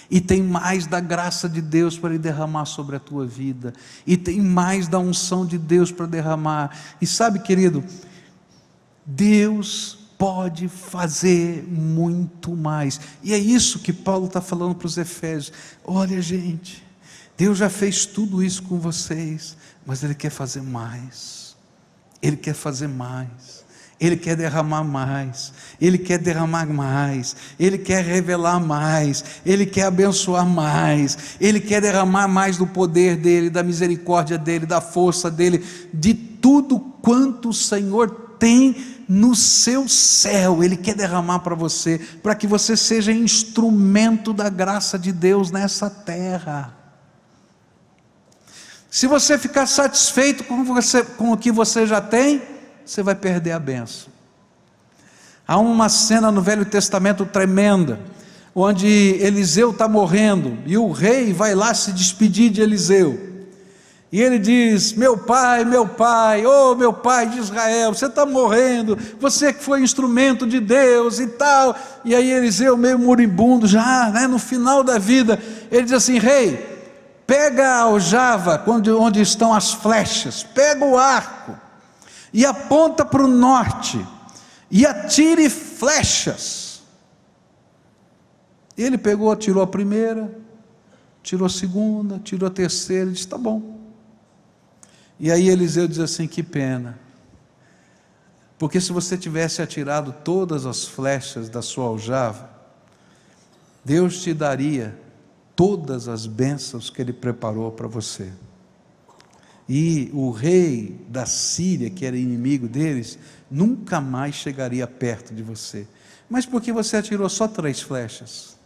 E tem mais da graça de Deus para Ele derramar sobre a tua vida. E tem mais da unção de Deus para derramar. E sabe, querido, Deus pode fazer muito mais. E é isso que Paulo está falando para os Efésios. Olha, gente, Deus já fez tudo isso com vocês, mas Ele quer fazer mais. Ele quer fazer mais. Ele quer derramar mais, Ele quer derramar mais, Ele quer revelar mais, Ele quer abençoar mais, Ele quer derramar mais do poder dEle, da misericórdia dEle, da força dEle, de tudo quanto o Senhor tem no seu céu. Ele quer derramar para você, para que você seja instrumento da graça de Deus nessa terra. Se você ficar satisfeito com o que você já tem, você vai perder a bênção. Há uma cena no Velho Testamento tremenda, onde Eliseu está morrendo, e o rei vai lá se despedir de Eliseu, e ele diz: meu pai, oh meu pai de Israel, você está morrendo, você que foi instrumento de Deus e tal. E aí Eliseu, meio moribundo já, no final da vida, ele diz assim: rei, pega a aljava, onde estão as flechas, pega o arco, e aponta para o norte, e atire flechas. Ele pegou, atirou a primeira, tirou a segunda, tirou a terceira, e disse: tá bom. E aí Eliseu diz assim: que pena, porque se você tivesse atirado todas as flechas da sua aljava, Deus te daria todas as bênçãos que Ele preparou para você. E o rei da Síria, que era inimigo deles, nunca mais chegaria perto de você. Mas porque você atirou só 3 flechas,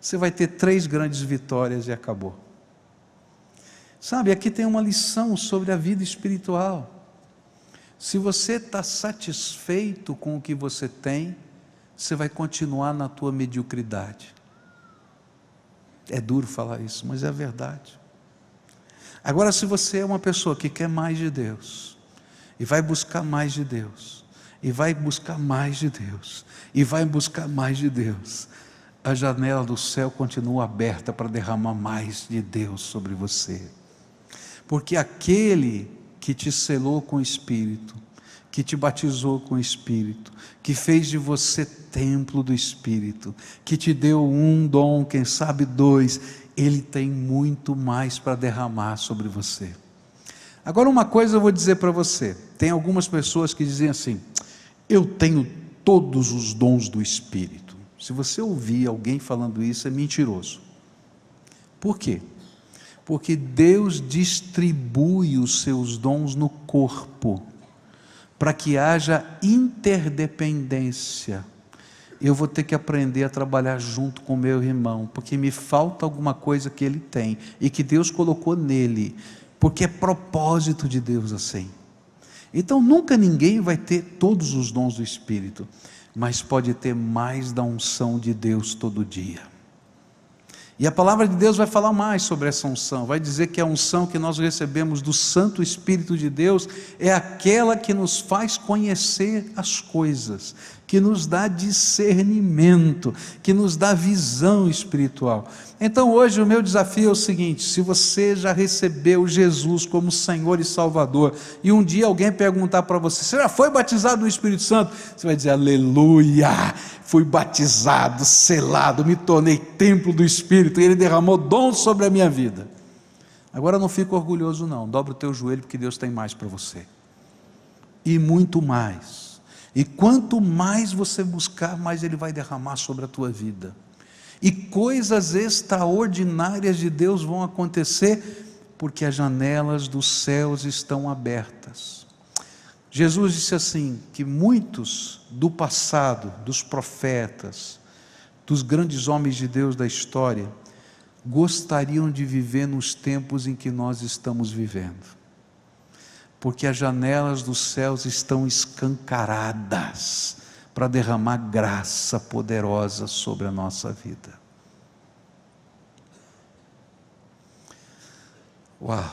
você vai ter 3 grandes vitórias e acabou. Sabe, aqui tem uma lição sobre a vida espiritual. Se você está satisfeito com o que você tem, você vai continuar na tua mediocridade. É duro falar isso, mas é a verdade. Agora, se você é uma pessoa que quer mais de Deus, e vai buscar mais de Deus, e vai buscar mais de Deus, e vai buscar mais de Deus, a janela do céu continua aberta para derramar mais de Deus sobre você. Porque aquele que te selou com o Espírito, que te batizou com o Espírito, que fez de você templo do Espírito, que te deu um dom, quem sabe 2, Ele tem muito mais para derramar sobre você. Agora, uma coisa eu vou dizer para você: tem algumas pessoas que dizem assim: eu tenho todos os dons do Espírito. Se você ouvir alguém falando isso, é mentiroso. Por quê? Porque Deus distribui os seus dons no corpo, para que haja interdependência. Eu vou ter que aprender a trabalhar junto com o meu irmão, porque me falta alguma coisa que ele tem, e que Deus colocou nele, porque é propósito de Deus assim. Então nunca ninguém vai ter todos os dons do Espírito, mas pode ter mais da unção de Deus todo dia. E a palavra de Deus vai falar mais sobre essa unção, vai dizer que a unção que nós recebemos do Santo Espírito de Deus é aquela que nos faz conhecer as coisas, que nos dá discernimento, que nos dá visão espiritual. Então hoje o meu desafio é o seguinte: se você já recebeu Jesus como Senhor e Salvador, e um dia alguém perguntar para você: você já foi batizado no Espírito Santo? Você vai dizer: aleluia, fui batizado, selado, me tornei templo do Espírito, e Ele derramou dons sobre a minha vida. Agora não fica orgulhoso não, dobra o teu joelho, porque Deus tem mais para você, e muito mais. E quanto mais você buscar, mais Ele vai derramar sobre a tua vida, e coisas extraordinárias de Deus vão acontecer, porque as janelas dos céus estão abertas. Jesus disse assim, que muitos do passado, dos profetas, dos grandes homens de Deus da história, gostariam de viver nos tempos em que nós estamos vivendo, porque as janelas dos céus estão escancaradas para derramar graça poderosa sobre a nossa vida. Uau!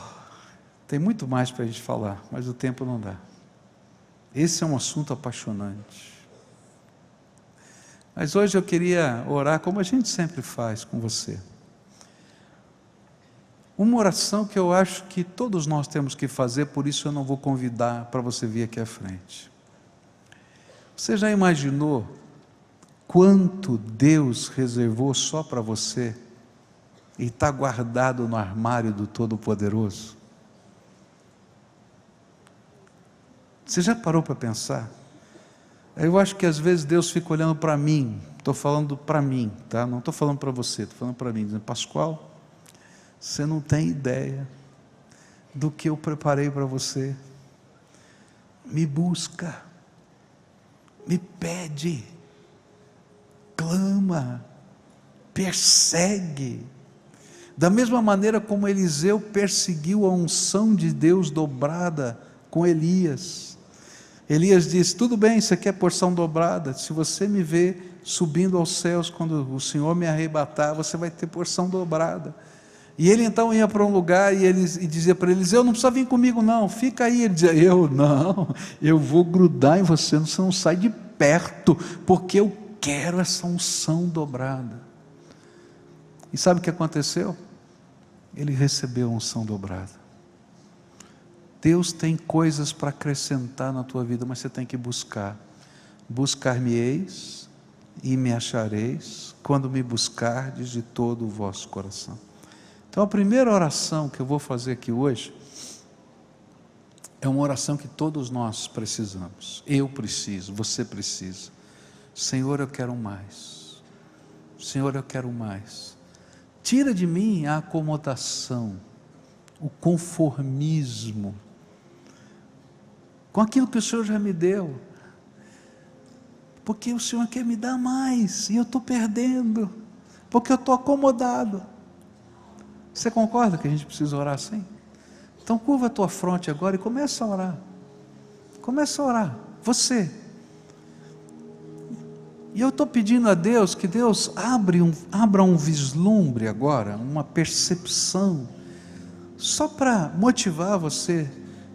Tem muito mais para a gente falar, mas o tempo não dá. Esse é um assunto apaixonante. Mas hoje eu queria orar como a gente sempre faz com você. Uma oração que eu acho que todos nós temos que fazer, por isso eu não vou convidar para você vir aqui à frente. Você já imaginou quanto Deus reservou só para você e está guardado no armário do Todo-Poderoso? Você já parou para pensar? Eu acho que às vezes Deus fica olhando para mim, estou falando para mim, tá? Não estou falando para você, estou falando para mim, dizendo: Pascoal, você não tem ideia do que eu preparei para você. Me busca, me pede, clama, persegue. Da mesma maneira como Eliseu perseguiu a unção de Deus dobrada com Elias. Elias disse: tudo bem, isso aqui é porção dobrada, se você me ver subindo aos céus, quando o Senhor me arrebatar, você vai ter porção dobrada. E ele então ia para um lugar e dizia para Eliseu: não precisa vir comigo não, fica aí. Ele dizia: eu vou grudar em você, você não sai de perto, porque eu quero essa unção dobrada. E sabe o que aconteceu? Ele recebeu a unção dobrada. Deus tem coisas para acrescentar na tua vida, mas você tem que buscar. Buscar-me-eis e me achareis, quando me buscardes de todo o vosso coração. Então a primeira oração que eu vou fazer aqui hoje é uma oração que todos nós precisamos. Eu preciso, você precisa. Senhor, eu quero mais. Senhor, eu quero mais. Tira de mim a acomodação, o conformismo com aquilo que o Senhor já me deu, porque o Senhor quer me dar mais e eu estou perdendo, porque eu estou acomodado. Você concorda que a gente precisa orar assim? Então curva a tua fronte agora e começa a orar. Começa a orar, você. E eu estou pedindo a Deus que Deus abra um vislumbre agora, uma percepção, só para motivar você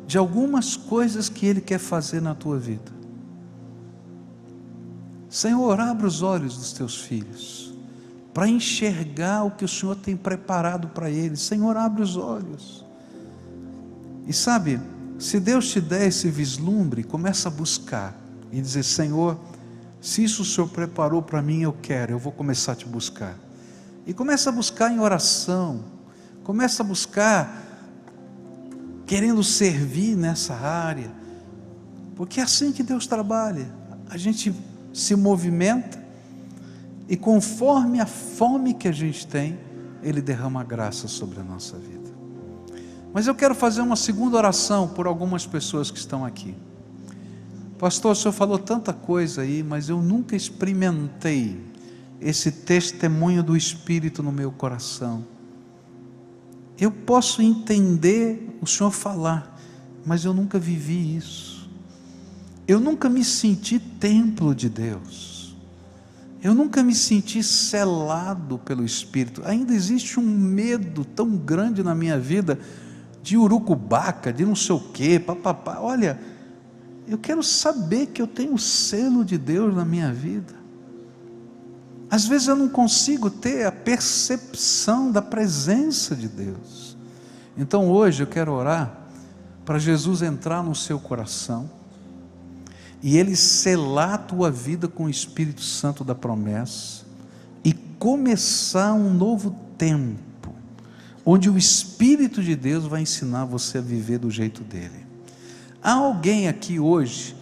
de algumas coisas que Ele quer fazer na tua vida. Senhor, abre os olhos dos teus filhos, para enxergar o que o Senhor tem preparado para eles. Senhor, abre os olhos. E sabe, se Deus te der esse vislumbre, começa a buscar, e dizer: Senhor, se isso o Senhor preparou para mim, eu vou começar a te buscar. E começa a buscar em oração, começa a buscar querendo servir nessa área, porque é assim que Deus trabalha. A gente se movimenta e conforme a fome que a gente tem, Ele derrama graça sobre a nossa vida. Mas eu quero fazer uma segunda oração por algumas pessoas que estão aqui. Pastor, o senhor falou tanta coisa aí, mas eu nunca experimentei esse testemunho do Espírito no meu coração. Eu posso entender o Senhor falar, mas eu nunca vivi isso. Eu nunca me senti templo de Deus. Eu nunca me senti selado pelo Espírito. Ainda existe um medo tão grande na minha vida, de urucubaca, de não sei o quê, papapá. Olha, eu quero saber que eu tenho o selo de Deus na minha vida. Às vezes eu não consigo ter a percepção da presença de Deus. Então hoje eu quero orar para Jesus entrar no seu coração e Ele selar a tua vida com o Espírito Santo da promessa e começar um novo tempo, onde o Espírito de Deus vai ensinar você a viver do jeito dele. Há alguém aqui hoje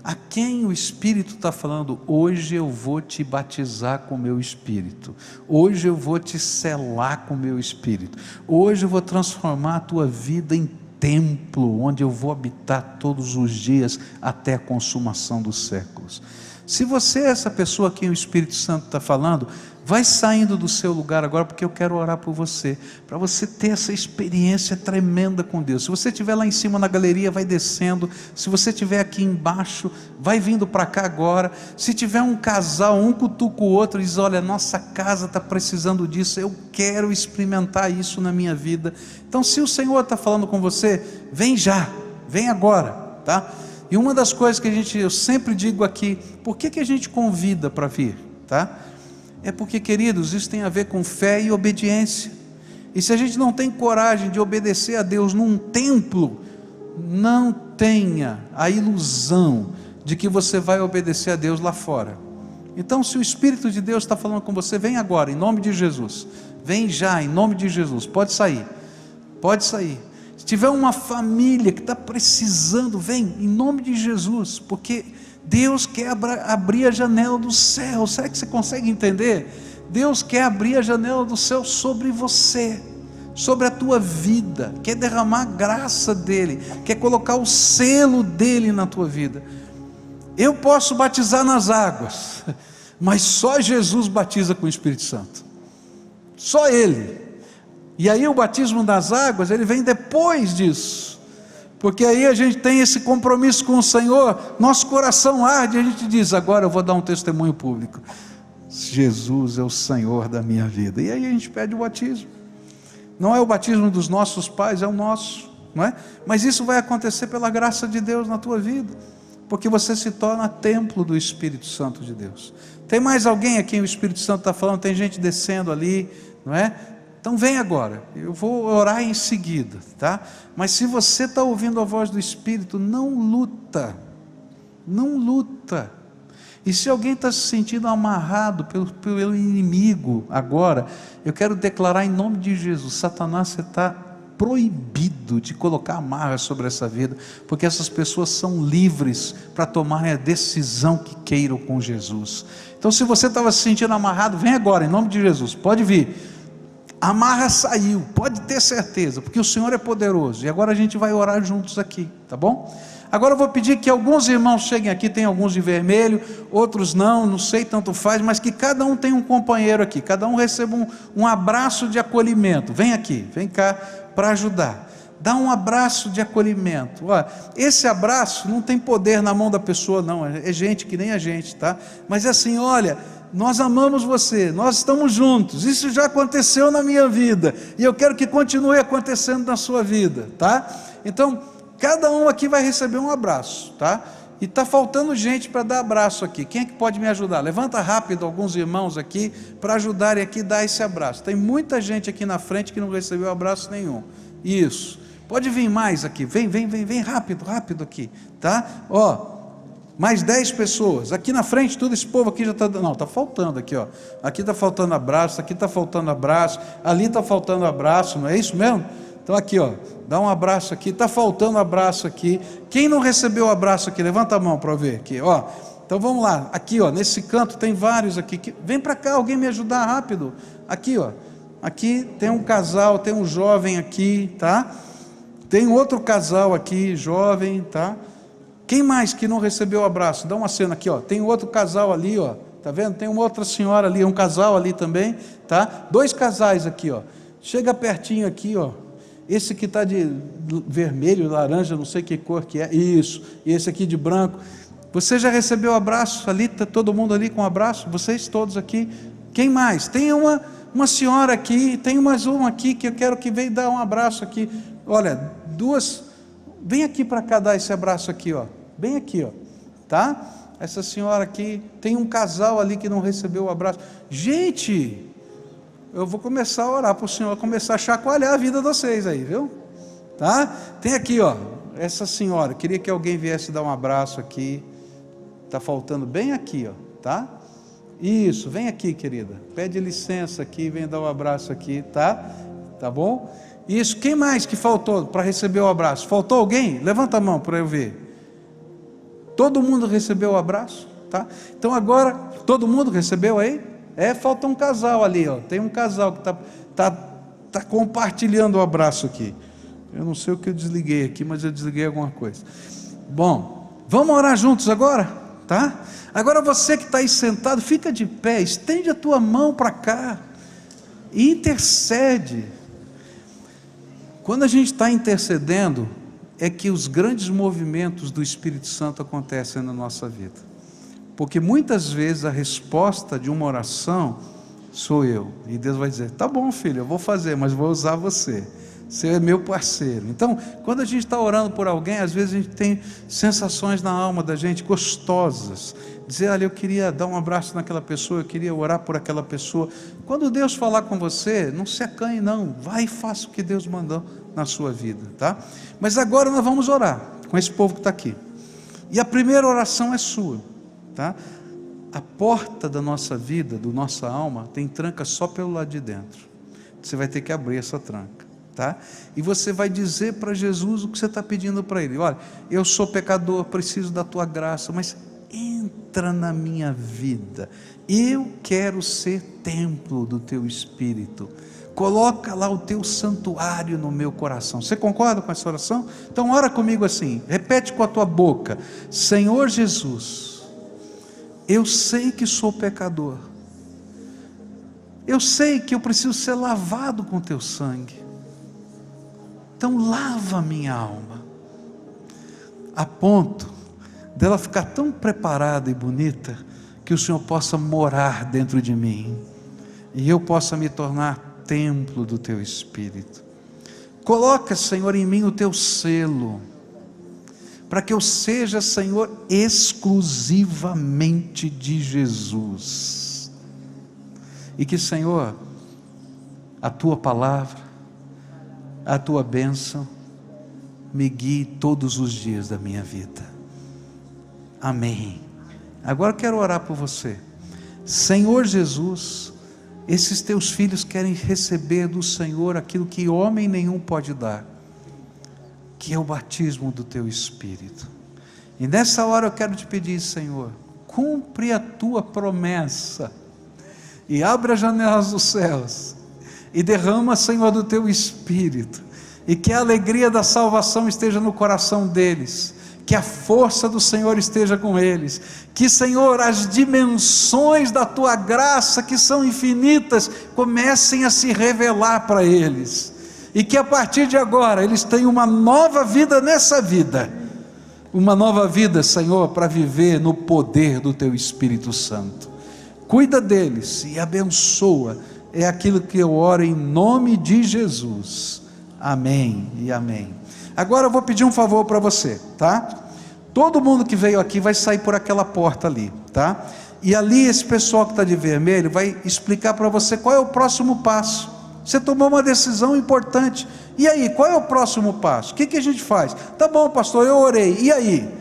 a quem o Espírito está falando: hoje eu vou te batizar com o meu Espírito, hoje eu vou te selar com o meu Espírito, hoje eu vou transformar a tua vida em templo, onde eu vou habitar todos os dias até a consumação dos séculos. Se você é essa pessoa a quem o Espírito Santo está falando, vai saindo do seu lugar agora, porque eu quero orar por você, para você ter essa experiência tremenda com Deus. Se você estiver lá em cima na galeria, vai descendo. Se você estiver aqui embaixo, vai vindo para cá agora. Se tiver um casal, um cutuca o outro e diz: olha, nossa casa está precisando disso, eu quero experimentar isso na minha vida. Então, se o Senhor está falando com você, vem já, vem agora, tá? E uma das coisas que eu sempre digo aqui, por que a gente convida para vir, tá? É porque, queridos, isso tem a ver com fé e obediência. E se a gente não tem coragem de obedecer a Deus num templo, não tenha a ilusão de que você vai obedecer a Deus lá fora. Então, se o Espírito de Deus está falando com você, vem agora, em nome de Jesus. Vem já, em nome de Jesus. Pode sair. Pode sair. Se tiver uma família que está precisando, vem, em nome de Jesus. Porque Deus quer abrir a janela do céu. Será que você consegue entender? Deus quer abrir a janela do céu sobre você, sobre a tua vida. Quer derramar a graça dEle. Quer colocar o selo dEle na tua vida. Eu posso batizar nas águas, mas só Jesus batiza com o Espírito Santo. Só Ele. E aí o batismo das águas, ele vem depois disso. Porque aí a gente tem esse compromisso com o Senhor, nosso coração arde, a gente diz, agora eu vou dar um testemunho público. Jesus é o Senhor da minha vida. E aí a gente pede o batismo. Não é o batismo dos nossos pais, é o nosso, não é? Mas isso vai acontecer pela graça de Deus na tua vida. Porque você se torna templo do Espírito Santo de Deus. Tem mais alguém aqui, o Espírito Santo está falando, tem gente descendo ali, não é? Então vem agora, eu vou orar em seguida, tá? Mas se você está ouvindo a voz do Espírito, não luta, não luta. E se alguém está se sentindo amarrado pelo inimigo agora, eu quero declarar em nome de Jesus, Satanás, você está proibido de colocar amarras sobre essa vida, porque essas pessoas são livres para tomarem a decisão que queiram com Jesus. Então se você estava se sentindo amarrado, vem agora, em nome de Jesus, pode vir. A amarra saiu, pode ter certeza, porque o Senhor é poderoso. E agora a gente vai orar juntos aqui, tá bom? Agora eu vou pedir que alguns irmãos cheguem aqui, tem alguns de vermelho, outros não sei, tanto faz, mas que cada um tenha um companheiro aqui, cada um receba um abraço de acolhimento. Vem aqui, vem cá para ajudar. Dá um abraço de acolhimento. Olha, esse abraço não tem poder na mão da pessoa, não, é gente que nem a gente, tá? Mas é assim, olha, nós amamos você, nós estamos juntos, isso já aconteceu na minha vida, e eu quero que continue acontecendo na sua vida, tá? Então, cada um aqui vai receber um abraço, tá? E está faltando gente para dar abraço aqui. Quem é que pode me ajudar? Levanta rápido alguns irmãos aqui, para ajudarem aqui a dar esse abraço. Tem muita gente aqui na frente que não recebeu abraço nenhum. Isso, pode vir mais aqui, vem rápido aqui, tá? Ó, mais 10 pessoas, aqui na frente, todo esse povo aqui já está, não, está faltando aqui, ó, aqui está faltando abraço, aqui está faltando abraço, ali está faltando abraço, não é isso mesmo? Então aqui, ó, dá um abraço aqui, está faltando abraço aqui. Quem não recebeu o abraço aqui, levanta a mão para eu ver aqui, ó. Então vamos lá, aqui, ó, nesse canto tem vários aqui, vem para cá, alguém me ajudar rápido, aqui, ó, aqui tem um casal, tem um jovem aqui, tá? Tem outro casal aqui, jovem, tá? Quem mais que não recebeu o abraço? Dá uma cena aqui, ó. Tem outro casal ali, ó. Tá vendo? Tem uma outra senhora ali, um casal ali também, tá? 2 casais aqui, ó. Chega pertinho aqui, ó. Esse que está de vermelho, laranja, não sei que cor que é. Isso. E esse aqui de branco. Você já recebeu o abraço ali? Tá todo mundo ali com abraço? Vocês todos aqui? Quem mais? Tem uma senhora aqui, tem mais uma aqui que eu quero que venha dar um abraço aqui. Olha, 2. Vem aqui para cá dar esse abraço aqui, ó. Bem aqui, ó, tá? Essa senhora aqui, tem um casal ali que não recebeu o abraço. Gente, eu vou começar a orar para o Senhor começar a chacoalhar a vida de vocês aí, viu? Tá? Tem aqui, ó, essa senhora, queria que alguém viesse dar um abraço aqui. Tá faltando bem aqui, ó, tá? Isso, vem aqui, querida. Pede licença aqui, vem dar um abraço aqui, tá? Tá bom? Isso, quem mais que faltou para receber o abraço? Faltou alguém? Levanta a mão para eu ver. Todo mundo recebeu o abraço, tá? Então agora, todo mundo recebeu aí? Falta um casal ali, ó. Tem um casal que tá compartilhando o abraço aqui. Eu não sei o que eu desliguei aqui, mas eu desliguei alguma coisa. Bom, vamos orar juntos agora, tá? Agora você que está aí sentado, fica de pé, estende a tua mão para cá e intercede. Quando a gente está intercedendo, é que os grandes movimentos do Espírito Santo acontecem na nossa vida, porque muitas vezes a resposta de uma oração sou eu, e Deus vai dizer, tá bom filho, eu vou fazer, mas vou usar você, Você é meu parceiro. Então, quando a gente está orando por alguém, às vezes a gente tem sensações na alma da gente gostosas. Dizer, olha, eu queria dar um abraço naquela pessoa, eu queria orar por aquela pessoa. Quando Deus falar com você, não se acanhe não, vai e faça o que Deus mandou na sua vida, tá? Mas agora nós vamos orar com esse povo que está aqui. E a primeira oração é sua, tá? A porta da nossa vida, da nossa alma, tem tranca só pelo lado de dentro. Você vai ter que abrir essa tranca, tá? E você vai dizer para Jesus o que você está pedindo para Ele. Olha, eu sou pecador, preciso da Tua graça, mas entra na minha vida. Eu quero ser templo do Teu Espírito. Coloca lá o Teu santuário no meu coração. Você concorda com essa oração? Então ora comigo assim, repete com a tua boca: Senhor Jesus, eu sei que sou pecador, eu sei que eu preciso ser lavado com Teu sangue, então lava a minha alma, a ponto dela ficar tão preparada e bonita, que o Senhor possa morar dentro de mim, e eu possa me tornar templo do Teu Espírito. Coloca, Senhor, em mim o Teu selo, para que eu seja, Senhor, exclusivamente de Jesus, e que, Senhor, a Tua palavra, a Tua bênção, me guie todos os dias da minha vida. Amém. Agora eu quero orar por você. Senhor Jesus, esses Teus filhos querem receber do Senhor aquilo que homem nenhum pode dar, que é o batismo do Teu Espírito. E nessa hora eu quero te pedir, Senhor, cumpre a Tua promessa, e abre as janelas dos céus, e derrama, Senhor, do Teu Espírito, e que a alegria da salvação esteja no coração deles, que a força do Senhor esteja com eles, que, Senhor, as dimensões da Tua graça, que são infinitas, comecem a se revelar para eles, e que a partir de agora, eles tenham uma nova vida nessa vida, uma nova vida, Senhor, para viver no poder do Teu Espírito Santo. Cuida deles e abençoa, é aquilo que eu oro em nome de Jesus, amém e amém. Agora eu vou pedir um favor para você, tá? Todo mundo que veio aqui vai sair por aquela porta ali, tá? E ali esse pessoal que está de vermelho vai explicar para você qual é o próximo passo. Você tomou uma decisão importante, e aí, qual é o próximo passo? O que a gente faz? Tá bom, pastor, eu orei, e aí?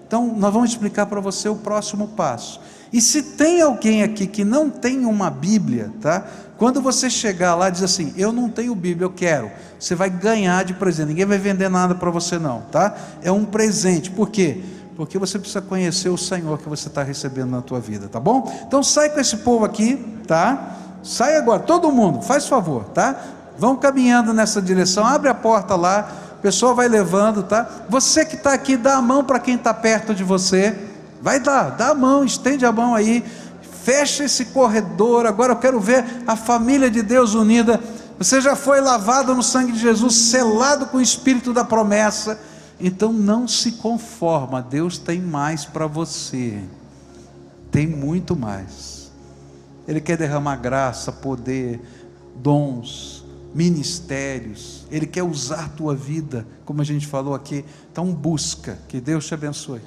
Então nós vamos explicar para você o próximo passo. E se tem alguém aqui que não tem uma Bíblia, tá? Quando você chegar lá, diz assim, eu não tenho Bíblia, eu quero. Você vai ganhar de presente, ninguém vai vender nada para você não, tá? É um presente, por quê? Porque você precisa conhecer o Senhor que você está recebendo na tua vida, tá bom? Então sai com esse povo aqui, tá? Sai agora, todo mundo, faz favor, tá? Vão caminhando nessa direção, abre a porta lá, o pessoal vai levando, tá? Você que está aqui, dá a mão para quem está perto de você, vai dar, dá a mão, estende a mão aí, fecha esse corredor. Agora eu quero ver a família de Deus unida. Você já foi lavado no sangue de Jesus, selado com o Espírito da promessa, então não se conforma, Deus tem mais para você, tem muito mais. Ele quer derramar graça, poder, dons, ministérios, Ele quer usar a tua vida, como a gente falou aqui. Então busca, que Deus te abençoe.